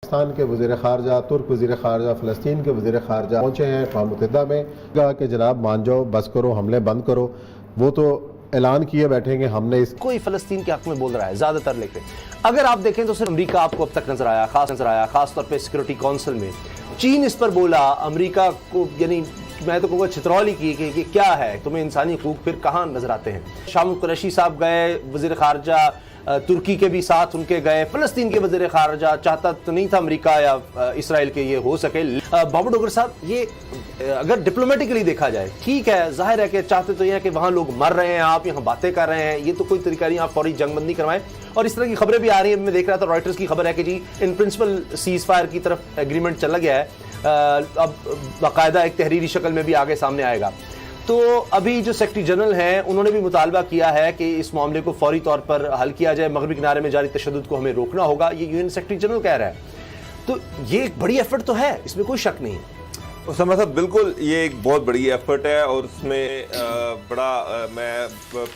پاکستان کے وزیر خارجہ، ترک وزیر خارجہ، فلسطین کے وزیر خارجہ پہنچے ہیں اقوام متحدہ میں، کہا کہ جناب مان جاؤ، بس کرو، حملے بند کرو. وہ تو اعلان کیے بیٹھیں گے ہم نے اس کوئی فلسطین کے حق میں بول رہا ہے زیادہ تر. لیکن اگر آپ دیکھیں تو صرف امریکہ آپ کو اب تک نظر آیا، خاص طور پہ سیکورٹی کونسل میں. چین اس پر بولا، امریکہ کو یعنی میں تو کہوں گا چھترول ہی کی کہ یہ کیا ہے، تمہیں انسانی حقوق پھر کہاں نظر آتے ہیں. شام قریشی صاحب گئے، وزیر خارجہ ترکی کے بھی ساتھ ان کے گئے. فلسطین کے وزیر خارجہ چاہتا تو نہیں تھا امریکہ یا اسرائیل کے یہ ہو سکے. بابو ڈوگر صاحب، یہ اگر ڈپلومیٹکلی دیکھا جائے ٹھیک ہے، ظاہر ہے کہ چاہتے تو یہ ہے کہ وہاں لوگ مر رہے ہیں، آپ یہاں باتیں کر رہے ہیں، یہ تو کوئی طریقہ نہیں، آپ فوری جنگ بندی کروائیں. اور اس طرح کی خبریں بھی آ رہی ہیں. میں دیکھ رہا تھا رائٹرز کی خبر ہے کہ جی ان پرنسپل سیز فائر کی طرف ایگریمنٹ چلا گیا ہے، اب باقاعدہ ایک تحریری شکل میں بھی آگے سامنے آئے گا. تو ابھی جو سیکرٹری جنرل ہیں انہوں نے بھی مطالبہ کیا ہے کہ اس معاملے کو فوری طور پر حل کیا جائے، مغربی کنارے میں جاری تشدد کو ہمیں روکنا ہوگا، یہ یو این سیکرٹری جنرل کہہ رہا ہے. تو یہ ایک بڑی ایفرٹ تو ہے، اس میں کوئی شک نہیں ہے. اسامہ صاحب بالکل یہ ایک بہت بڑی ایفرٹ ہے، اور اس میں بڑا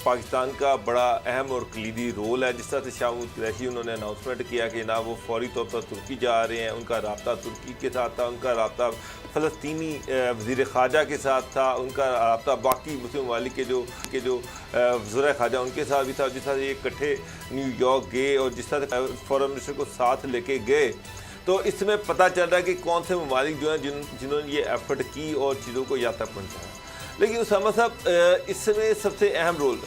پاکستان کا بڑا اہم اور کلیدی رول ہے. جس طرح سے شاہ قریشی انہوں نے اناؤنسمنٹ کیا کہ جناب وہ فوری طور پر ترکی جا رہے ہیں، ان کا رابطہ ترکی کے ساتھ تھا، ان کا رابطہ فلسطینی وزیر خارجہ کے ساتھ تھا، ان کا رابطہ باقی مسلم ممالک کے جو وزراء خارجہ ان کے ساتھ بھی تھا. جس طرح سے یہ اکٹھے نیو یارک گئے اور جس طرح سے فورن منسٹر کو ساتھ لے کے گئے، تو اس میں پتہ چل رہا ہے کہ کون سے ممالک جو ہیں جنہوں نے یہ ایفرٹ کی اور چیزوں کو یہاں تک پہنچایا. لیکن اسامہ صاحب اس میں سب سے اہم رول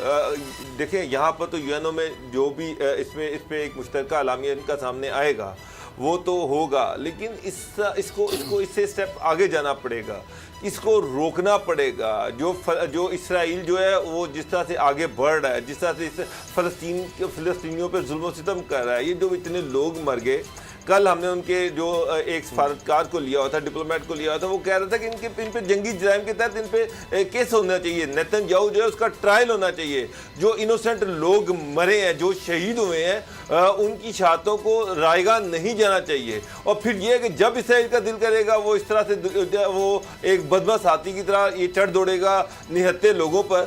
دیکھیں، یہاں پر تو یو این او میں جو بھی اس پہ ایک مشترکہ اعلامیہ ان کا سامنے آئے گا وہ تو ہوگا، لیکن اس کو اس سے اسٹیپ آگے جانا پڑے گا، اس کو روکنا پڑے گا. جو اسرائیل جو ہے وہ جس طرح سے آگے بڑھ رہا ہے، جس طرح سے فلسطینیوں پہ ظلم و ستم کر رہا ہے، یہ جو اتنے لوگ مر گئے. کل ہم نے ان کے جو ایک سفارتکار کو لیا ہوا تھا، ڈپلومیٹ کو لیا ہوا تھا، وہ کہہ رہا تھا کہ ان پہ جنگی جرائم کے تحت ان پہ کیس ہونا چاہیے. نیتن یاہو جو ہے اس کا ٹرائل ہونا چاہیے. جو انوسنٹ لوگ مرے ہیں، جو شہید ہوئے ہیں، ان کی شہادتوں کو رائے گاہ نہیں جانا چاہیے. اور پھر یہ ہے کہ جب اسرائیل کا دل کرے گا وہ اس طرح سے وہ ایک بدمعاش ہاتھی کی طرح یہ چڑھ دوڑے گا نہتے لوگوں پر.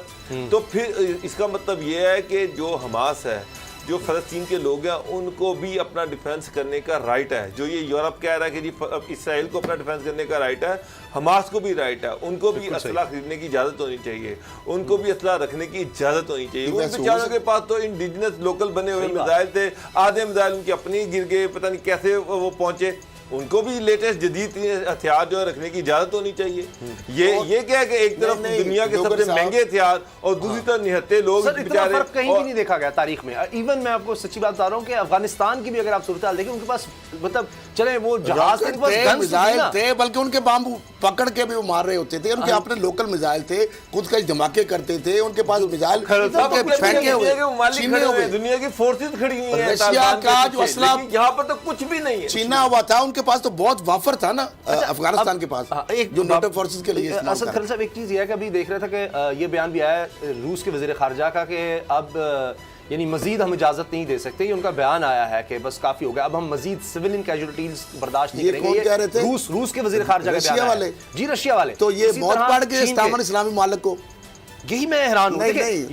تو پھر اس کا مطلب یہ ہے کہ جو حماس ہے، جو فلسطین کے لوگ ہیں، ان کو بھی اپنا ڈیفنس کرنے کا رائٹ ہے. جو یہ یورپ کہہ رہا ہے کہ جی اسرائیل کو اپنا ڈیفنس کرنے کا رائٹ ہے، حماس کو بھی رائٹ ہے. ان کو بھی اسلحہ خریدنے کی اجازت ہونی چاہیے، ان کو بھی اسلحہ رکھنے کی اجازت ہونی چاہیے. ان بیچاروں کے پاس تو انڈیجنس لوکل بنے ہوئے میزائل تھے، آدھے میزائل ان کے اپنے گر گئے، پتہ نہیں کیسے وہ پہنچے. ان کو بھی لیٹسٹ جدید ہتھیار جو ہے رکھنے کی اجازت ہونی چاہیے. یہ کیا ہے کہ ایک طرف دنیا کے سب سے مہنگے ہتھیار اور دوسری طرف نہتے لوگ. اتنا فرق کہیں بھی نہیں دیکھا گیا تاریخ میں. ایون میں آپ کو سچی بات بتا رہا ہوں کہ افغانستان کی بھی اگر آپ صورتحال دیکھیں، ان کے پاس مطلب چلیں وہ جہاز میزائل تھے، بلکہ ان کے بامبو پکڑ کے بھی وہ مار رہے ہوتے تھے. ان کے اپنے لوکل میزائل تھے، خود کا دھماکے کرتے تھے. ان کے پاس میزائل پھینکے ہوئے، دنیا کی فورسز کھڑی ہوئی ہیں. رشیا کا جو اسلحہ یہاں پر تو کچھ بھی نہیں ہے، چھینا ہوا تھا. ان کے پاس تو بہت وافر تھا نا افغانستان کے پاس، جو نیٹو فورسز کے لیے. اسد خلیل صاحب، ایک چیز یہ ہے کہ ابھی دیکھ رہا تھا کہ یہ بیان بھی آیا ہے روس کے وزیر خارجہ کا کہ اب یعنی مزید ہم اجازت نہیں دے سکتے. یہ ان کا بیان آیا ہے کہ بس کافی ہو گیا، اب ہم مزید سیویلین کیجوالٹیز برداشت نہیں کریں گے. روس کے وزیر خارجہ کا بیان ہے. جی رشیا والے تو یہ بہت بڑھ گئے استعمال اسلامی ممالک کو. یہی میں حیران ہوں.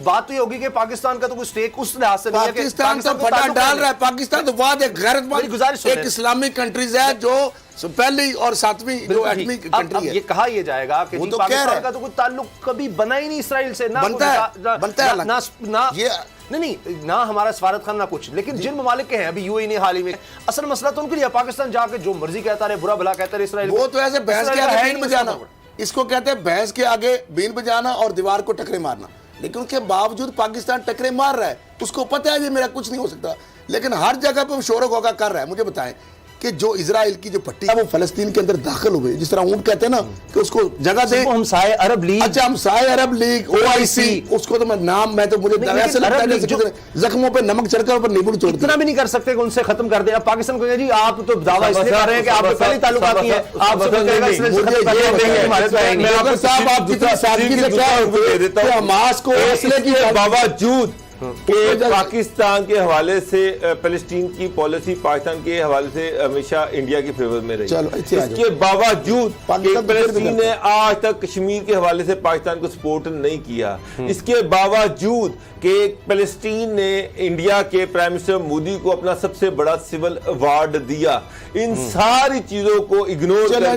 بات تو یہ ہوگی کہ پاکستان کا تو کوئی سٹیک اس لحاظ سے نہیں ہے. پاکستان تو پھٹا ڈال رہا ہے. پاکستان تو واحد ایک غیرت مند ایک اسلامی کنٹریز ہے جو پہلی اور ساتویں جو ایٹمی کنٹری ہے. یہ کہا یہ جائے گا کہ پاکستان کا تو کوئی تعلق کبھی بنا ہی نہیں اسرائیل سے، نہیں نہ ہمارا سفارت خانہ نہ کچھ. لیکن جن ممالک کے ہیں ابھی یو اے نے حال ہی میں، اصل مسئلہ تو ان کے لیے پاکستان جا کے جو مرضی کہتا رہے، برا بھلا کہتا رہے اسرائیل. وہ تو ایسے بحث کے آگے بین بجانا، اس کو کہتے ہیں بحث کے آگے بین بجانا اور دیوار کو ٹکرے مارنا. لیکن اس کے باوجود پاکستان ٹکرے مار رہا ہے. اس کو پتہ ہے یہ میرا کچھ نہیں ہو سکتا، لیکن ہر جگہ پہ وہ شور و غوغا کر رہا ہے. مجھے بتائیں کہ جو اسرائیل کی جو پٹی ہے وہ فلسطین کے اندر داخل ہوئے، جس طرح اونٹ کہتے ہیں نا کہ اس کو جگہ دے. ہمسائے عرب لیگ، اچھا ہمسائے عرب لیگ، OIC، اس کو تو میں نام میں تو مجھے ایسے لگتا ہے جیسے زخموں پہ نمک چھڑکا اور نیبو چھوڑ دیا. اتنا بھی نہیں کر سکتے کہ ان سے ختم کر دیں. اب پاکستان کو جی آپ تو دعویٰ اس لیے کر رہے ہیں کہ آپ پہلے تعلقات کی ہے، آپ صاحب آپ جتنا سادگی سے کیا حماس کو اسلحے کی باوجود کہ پاکستان کے حوالے سے فلسطین کی پالیسی پاکستان کے حوالے سے ہمیشہ انڈیا کے فیور میں رہی. اس کے باوجود کہ فلسطین نے آج تک کشمیر کے حوالے سے پاکستان کو سپورٹ نہیں کیا, اس کے باوجود کہ فلسطین نے انڈیا کے پرائم منسٹر مودی کو اپنا سب سے بڑا سول ایوارڈ دیا, ان ساری چیزوں کو اگنور کر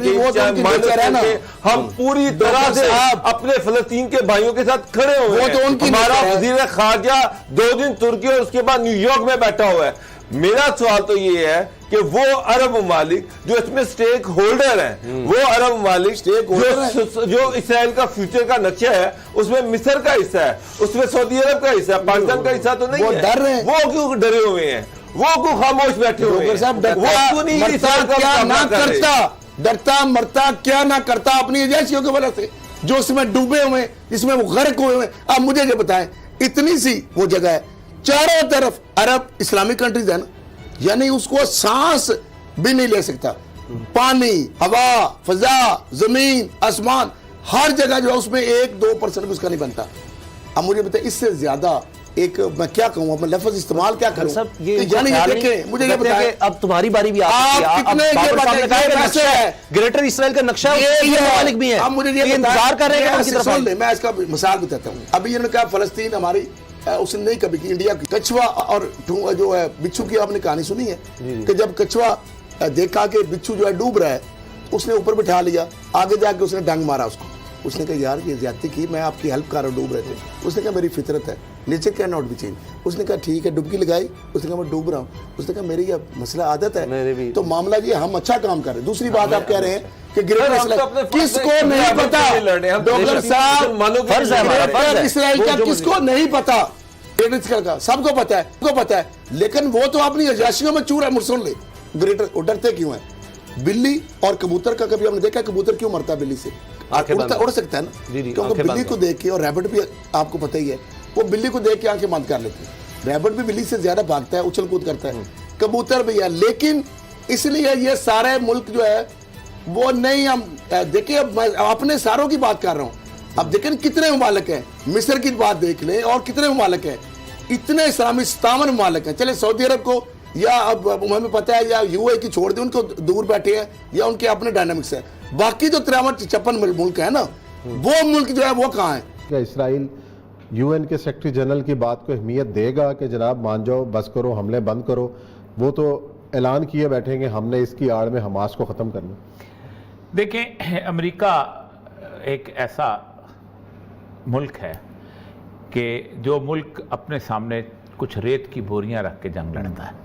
کے ہم پوری طرح سے اپنے فلسطین کے بھائیوں کے ساتھ کھڑے ہوئے ہیں. ہمارا وزیر خارجہ 2 دن ترکی اور اس کے بعد نیو یارک میں بیٹھا ہوا ہے. میرا سوال تو یہ ہے کہ وہ عرب ممالک جو اس میں سٹیک ہولڈر ہیں, وہ عرب ممالک جو اسرائیل کا فیوچر کا نقشہ ہے اس میں مصر کا حصہ ہے, اس میں سعودی عرب کا حصہ ہے, پاکستان کا حصہ تو نہیں ہے. ڈر رہے ہیں, وہ کیوں ڈرے ہوئے ہیں, وہ کیوں خاموش بیٹھے ہوئے ہیں؟ ڈرتا مرتا کیا نہ کرتا اپنی ایجنسیوں کی وجہ سے جو اس میں ڈوبے ہوئے, جس میں وہ غرق ہوئے ہوئے. اب مجھے یہ بتائیں, اتنی سی وہ جگہ ہے, چاروں طرف عرب اسلامک کنٹریز ہیں نا, یعنی اس کو سانس بھی نہیں لے سکتا. پانی, ہوا, فضا, زمین, آسمان, ہر جگہ جو ہے اس میں 1-2% اس کا نہیں بنتا. اب مجھے بتائیں اس سے زیادہ ایک میں کیا کہوں, میں لفظ استعمال کیا کروں, یعنی دیکھیں مجھے یہ بتائیں اب تمہاری باری بھی آپ کتنے یہ بتائیں گریٹر اسرائیل کا نقشہ ممالک بھی ہیں, اب مجھے یہ انتظار کر رہے ہیں. سن لیں, میں اس کا مثال بتاتا ہوں. ابھی انہوں نے کہا فلسطین ہماری, اس نے نہیں کبھی کی انڈیا کی. کچھوا اور جو ہے بچھو کی آپ نے کہانی سنی ہے کہ جب کچھوا دیکھا کہ بچھو جو ہے ڈوب رہا ہے, اس نے اوپر بٹھا لیا, آگے جا کے اس نے ڈنگ مارا اس کو. اس نے کہا یار یہ زیادتی کی, میں آپ کی ہیلپ کر رہا ہوں, ڈوب رہے تھے. اس نے کہا میری فطرت ہے, nature can not be change. اس نے کہا ٹھیک ہے, ڈبکی لگائی. اس نے کہا میں ڈوب رہا ہوں. اس نے کہا میری یہ مسئلہ عادت ہے. تو معاملہ یہ ہم اچھا کام کر رہے ہیں. دوسری بات آپ کہہ رہے ہیں کہ گریٹر اسرائیل کس کو نہیں پتا, ڈاکٹر صاحب گریٹر اسرائیل کا کس کو نہیں پتا, کا سب کو پتا ہے, کو پتا ہے, لیکن وہ تو اپنی عیاشیوں میں چور ہے. سن لے, گریٹر ڈرتے کیوں ہیں؟ بلی اور کبوتر کا کبھی ہم نے دیکھا کبوتر کیوں مرتا ہے بلی سے؟ اڑ سکتا ہے نا, کیونکہ بلی کو دیکھ کے, اور ریبٹ بھی آپ کو پتہ ہی ہے, وہ بلی کو دیکھ کے آنکھیں بند کر لیتے ہیں. ریبٹ بھی بلی سے زیادہ بھاگتا ہے, اچھل کود کرتا ہے, کبوتر بھی ہے. لیکن اس لیے یہ سارے ملک جو ہے وہ نہیں, ہم دیکھیں اب میں اپنے ساروں کی بات کر رہا ہوں. اب دیکھیں کتنے ممالک ہیں, مصر کی بات دیکھ لیں, اور کتنے ممالک ہیں, اتنے اسلامی 57 ممالک ہیں. چلے سعودی عرب کو یا اب ہمیں پتہ ہے یا یو اے کی چھوڑ دیں, ان کو دور بیٹھے ہیں یا ان کے اپنے ڈائنامکس ہیں. باقی جو 53 ملک ہیں نا, وہ ملک جو ہے وہ کہاں ہیں؟ کیا اسرائیل یو این کے سیکرٹری جنرل کی بات کو اہمیت دے گا کہ جناب مان جاؤ, بس کرو, حملے بند کرو؟ وہ تو اعلان کیے بیٹھیں گے ہم نے اس کی آڑ میں حماس کو ختم کرنا. دیکھیں, امریکہ ایک ایسا ملک ہے کہ جو ملک اپنے سامنے کچھ ریت کی بوریاں رکھ کے جنگ لڑتا ہے,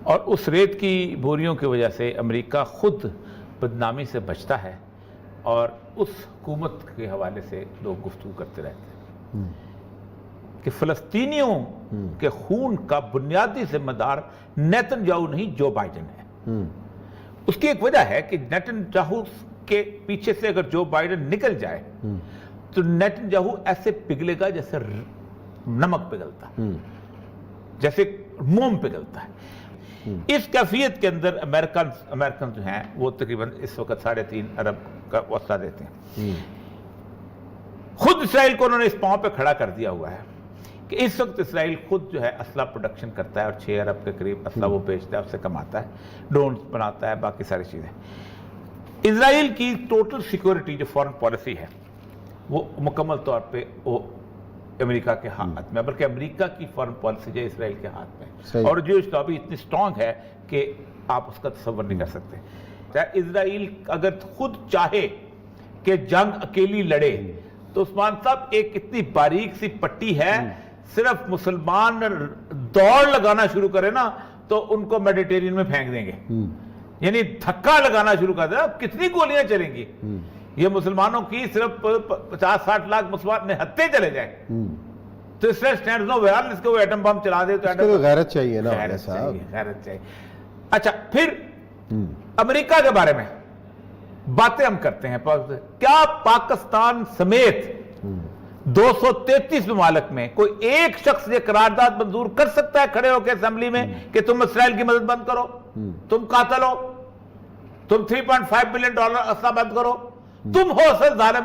اور اس ریت کی بوریوں کی وجہ سے امریکہ خود بدنامی سے بچتا ہے, اور اس حکومت کے حوالے سے لوگ گفتگو کرتے رہتے ہیں کہ فلسطینیوں کے خون کا بنیادی ذمہ دار نیتن یاہو نہیں, جو بائیڈن ہے. اس کی ایک وجہ ہے کہ نیتن یاہو کے پیچھے سے اگر جو بائیڈن نکل جائے تو نیتن یاہو ایسے پگھلے گا جیسے نمک پگھلتا ہے, جیسے موم پگھلتا ہے. اس کیفیت کے اندر امریکن جو ہیں وہ تقریباً اس وقت 3.5 ارب کا وسعت دیتے ہیں. خود اسرائیل کو انہوں نے اس پاؤں پہ کھڑا کر دیا ہوا ہے کہ اس وقت اسرائیل خود جو ہے اسلحہ پروڈکشن کرتا ہے, اور 6 ارب کے قریب اسلحہ وہ بیچتا ہے, اس سے کماتا ہے, ڈرونز بناتا ہے, باقی ساری چیزیں. اسرائیل کی ٹوٹل سیکورٹی جو فارن پالیسی ہے وہ مکمل طور پہ وہ امریکہ کے ہاتھ میں, بلکہ امریکہ کی فارن پالیسی جو اسرائیل کے ہاتھ میں, اور جو لابی اتنی سٹرونگ ہے کہ آپ اس کا تصور نہیں کر سکتے. اسرائیل اگر خود چاہے کہ جنگ اکیلی لڑے تو عثمان صاحب ایک اتنی باریک سی پٹی ہے, صرف مسلمان دوڑ لگانا شروع کرے نا تو ان کو میڈیٹرین میں پھینک دیں گے, یعنی دھکا لگانا شروع کر دیں, کتنی گولیاں چلیں گی. یہ مسلمانوں کی صرف 50-60 لاکھ مسلمان نہتے چلے جائیں تو اس سے سٹینڈز نو ویئرلیس کو وہ ایٹم بم چلا دے تو ایٹم غیرت چاہیے نا, غیرت چاہیے. اچھا, پھر امریکہ کے بارے میں باتیں ہم کرتے ہیں, کیا پاکستان سمیت 233 ممالک میں کوئی ایک شخص یہ قرارداد منظور کر سکتا ہے کھڑے ہو کے اسمبلی میں کہ تم اسرائیل کی مدد بند کرو, تم قاتل ہو, تم $3.5 بلین اسلحہ بند کرو, تم ہو سر ظالم؟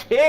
6